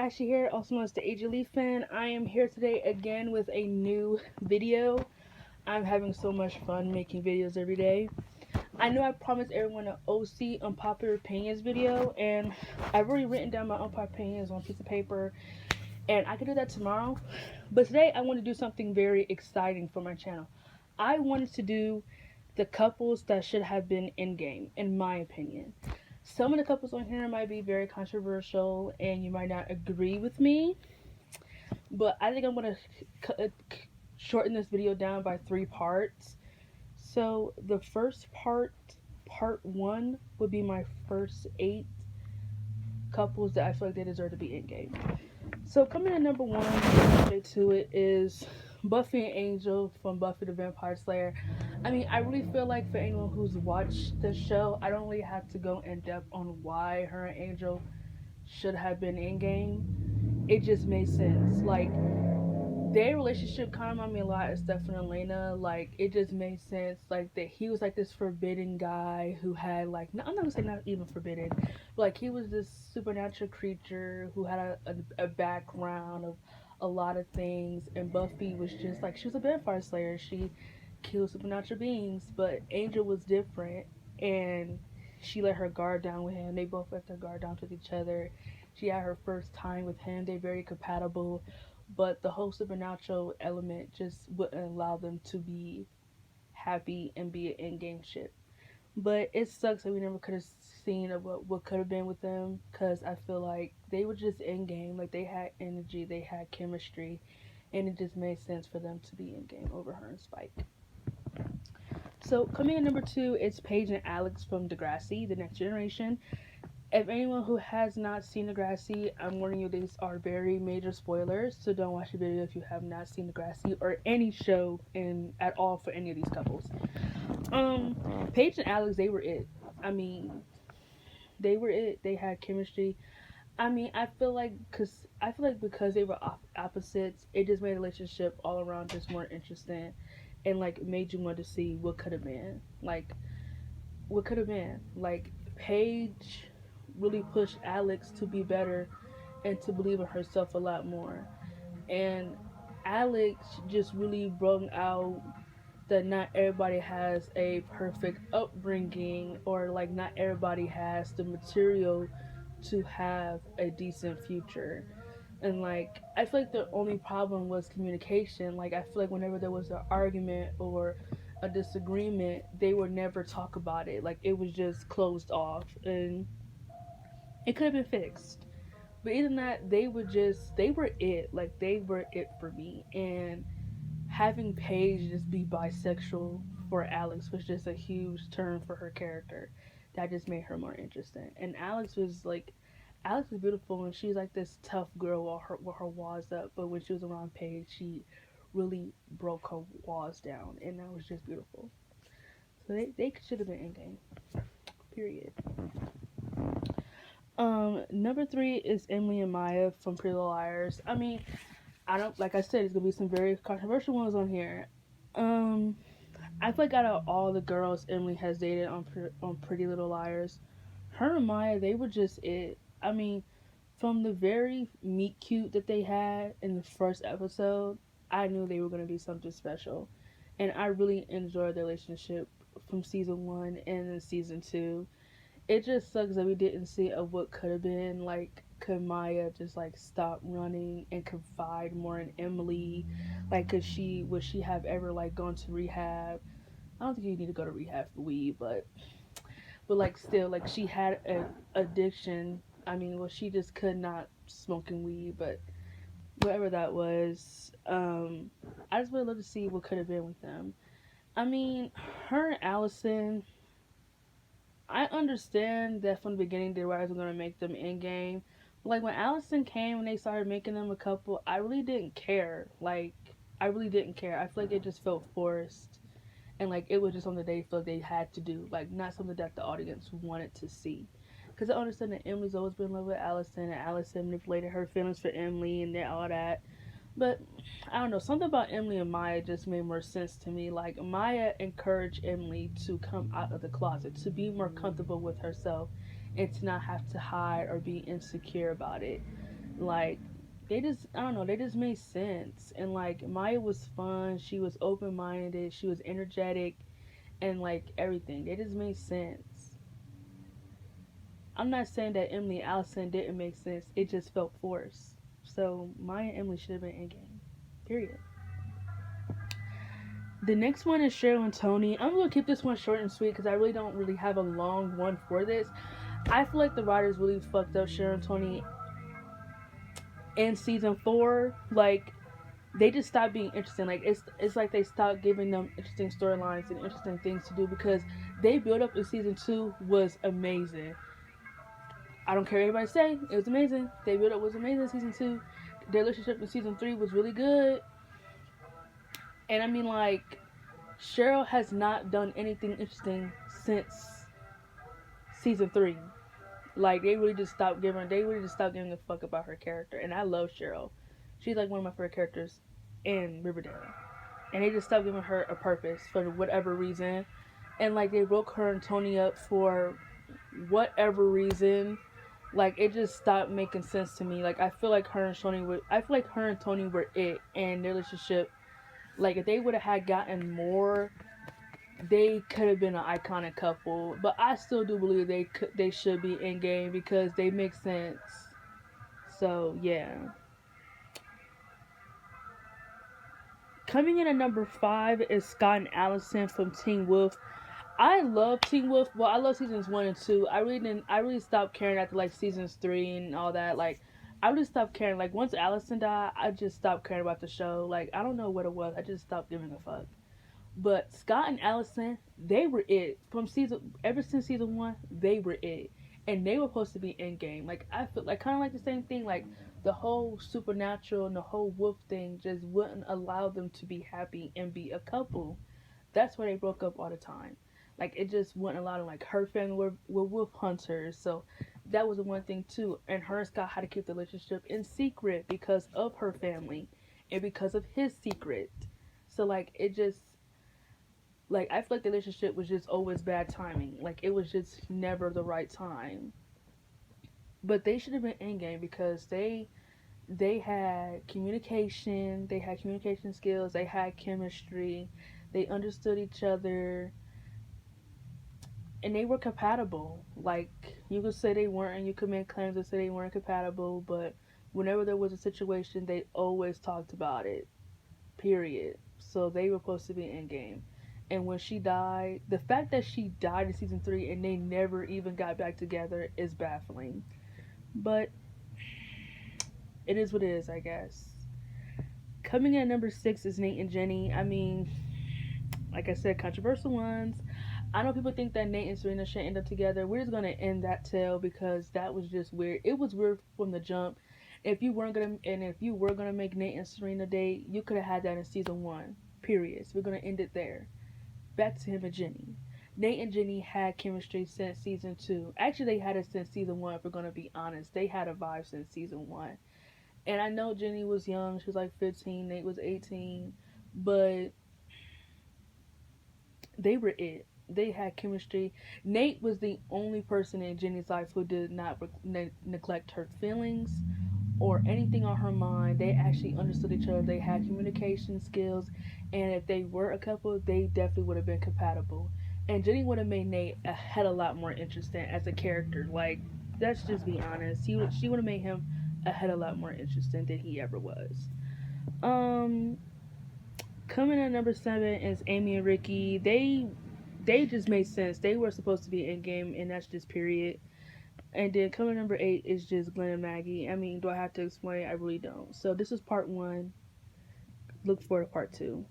Ashley here, also known as the AJ Lee fan. I am here today again with a new video. I'm having so much fun making videos every day. I know I promised everyone an OC unpopular opinions video, and I've already written down my unpopular opinions on a piece of paper, and I can do that tomorrow. But today I want to do something very exciting for my channel. I wanted to do the couples that should have been in game, in my opinion. Some of the couples on here might be very controversial and you might not agree with me, but I think I'm going to shorten this video down by 3 parts. So the first part one, would be my first 8 couples that I feel like they deserve to be in game. So coming in number one, straight to it, is Buffy and Angel from Buffy the Vampire Slayer. I mean, I really feel like for anyone who's watched the show, I don't really have to go in depth on why her and Angel should have been in game. It just made sense. Like, their relationship kind of reminded me a lot of Stefan and Elena. Like, it just made sense. Like, that he was like this forbidden guy who had like, I'm not gonna say not even forbidden, but like he was this supernatural creature who had a background of a lot of things. And Buffy was just like, she was a vampire slayer. She killed supernatural beings, but Angel was different, and she let her guard down with him. They both let their guard down with each other. She had her first time with him. They're very compatible, but the whole supernatural element just wouldn't allow them to be happy and be an in-game ship. But it sucks that we never could have seen of what could have been with them, because I feel like they were just in game. Like, they had energy, they had chemistry, and it just made sense for them to be in game over her and Spike. So coming in number two, it's Paige and Alex from Degrassi, The Next Generation. If anyone who has not seen Degrassi, I'm warning you, these are very major spoilers, so don't watch the video if you have not seen Degrassi or any show in at all for any of these couples. Paige and Alex, they were it. I mean, they were it. They had chemistry. I mean, I feel like because they were opposites, it just made the relationship all around just more interesting, and like made you want to see what could have been. Like, what could have been. Like, Paige really pushed Alex to be better and to believe in herself a lot more. And Alex just really brought out that not everybody has a perfect upbringing, or like not everybody has the material to have a decent future. And like, I feel like the only problem was communication. Like, I feel like whenever there was an argument or a disagreement, they would never talk about it. Like, it was just closed off, and it could have been fixed. But even that, they were it. Like, they were it for me. And having Paige just be bisexual for Alex was just a huge turn for her character. That just made her more interesting. And Alex was beautiful, and she's like this tough girl with her walls up. But when she was around Paige, she really broke her walls down, and that was just beautiful. So they should have been in game. Period. Number three is Emily and Maya from Pretty Little Liars. I mean, I don't, like I said, there's gonna be some very controversial ones on here. Um, I feel like out of all the girls Emily has dated on Pretty Little Liars, her and Maya, they were just it. I mean, from the very meet cute that they had in the first episode, I knew they were gonna be something special, and I really enjoyed their relationship from season one and then season two. It just sucks that we didn't see of what could have been. Like, could Maya just like stop running and confide more in Emily? Like, would she have ever like gone to rehab? I don't think you need to go to rehab for weed, but like, still, like, she had an addiction. I mean, well, she just could not smoking weed, but whatever that was, I just would love to see what could have been with them. I mean, her and Allison, I understand that from the beginning the writers were gonna make them in game. Like, when Allison came and they started making them a couple, I really didn't care. Like, I really didn't care. I feel like it just felt forced, and like it was just something they felt they had to do. Like, not something that the audience wanted to see. Because I understand that Emily's always been in love with Allison, and Allison manipulated her feelings for Emily and all that. But I don't know, something about Emily and Maya just made more sense to me. Like, Maya encouraged Emily to come out of the closet, to be more comfortable with herself, and to not have to hide or be insecure about it. Like they just, I don't know, they just made sense. And like Maya was fun, she was open minded, she was energetic, and like everything. They just made sense. I'm not saying that Emily and Allison didn't make sense. It just felt forced. So Maya and Emily should have been in game. Period. The next one is Cheryl and Tony. I'm gonna keep this one short and sweet because I really don't really have a long one for this. I feel like the writers really fucked up Cheryl and Tony in season 4. Like they just stopped being interesting. Like it's like they stopped giving them interesting storylines and interesting things to do because they built up in season 2 was amazing. I don't care what everybody say, it was amazing. They built up was amazing in season 2. Their relationship in season 3 was really good. And I mean like Cheryl has not done anything interesting since season 3. Like they really just stopped giving a fuck about her character. And I love Cheryl. She's like one of my favorite characters in Riverdale. And they just stopped giving her a purpose for whatever reason. And like they broke her and Tony up for whatever reason. Like it just stopped making sense to me. Like I feel like her and Tony were it and their relationship. Like if they would have had gotten more, they could have been an iconic couple. But I still do believe they should be in game because they make sense. So yeah. Coming in at number 5 is Scott and Allison from Teen Wolf. I love Teen Wolf. Well, I love seasons 1 and 2. I really stopped caring after like seasons 3 and all that. Like, I really stopped caring. Like once Allison died, I just stopped caring about the show. Like I don't know what it was. I just stopped giving a fuck. But Scott and Allison, they were it from season. Ever since season 1, they were it, and they were supposed to be in game. Like I feel like kind of like the same thing. Like the whole supernatural and the whole wolf thing just wouldn't allow them to be happy and be a couple. That's why they broke up all the time. Like it just wouldn't allow them. Like her family were wolf hunters, so that was the one thing too. And her and Scott had to keep the relationship in secret because of her family and because of his secret. So like it just like I feel like the relationship was just always bad timing. Like it was just never the right time. But they should have been in game because they had communication skills, they had chemistry, they understood each other, and they were compatible. Like you could say they weren't, and you could make claims that say they weren't compatible, but whenever there was a situation, they always talked about it. Period. So they were supposed to be in game. And when she died, the fact that she died in season 3 and they never even got back together is baffling. But it is what it is, I guess. Coming in at number 6 is Nate and Jenny. I mean, like I said, controversial ones. I know people think that Nate and Serena should end up together. We're just gonna end that tale because that was just weird. It was weird from the jump. If you were gonna make Nate and Serena date, you could have had that in season 1. Period. So we're gonna end it there. Back to him and Jenny. Nate and Jenny had chemistry since season 2. Actually, they had it since season 1. If we're gonna be honest, they had a vibe since season 1. And I know Jenny was young; she was like 15. Nate was 18, but they were it. They had chemistry. Nate was the only person in Jenny's life who did not neglect her feelings or anything on her mind. They actually understood each other. They had communication skills, and if they were a couple, they definitely would have been compatible. And Jenny would have made Nate a hell of a lot more interesting as a character. Like, let's just be honest. She would have made him a hell of a lot more interesting than he ever was. Um, Coming at number 7 is Amy and Ricky. They just made sense. They were supposed to be in game, and that's just period. And then coming number 8 is just Glenn and Maggie. I mean, do I have to explain? I really don't. So this is part 1. Look forward to part 2.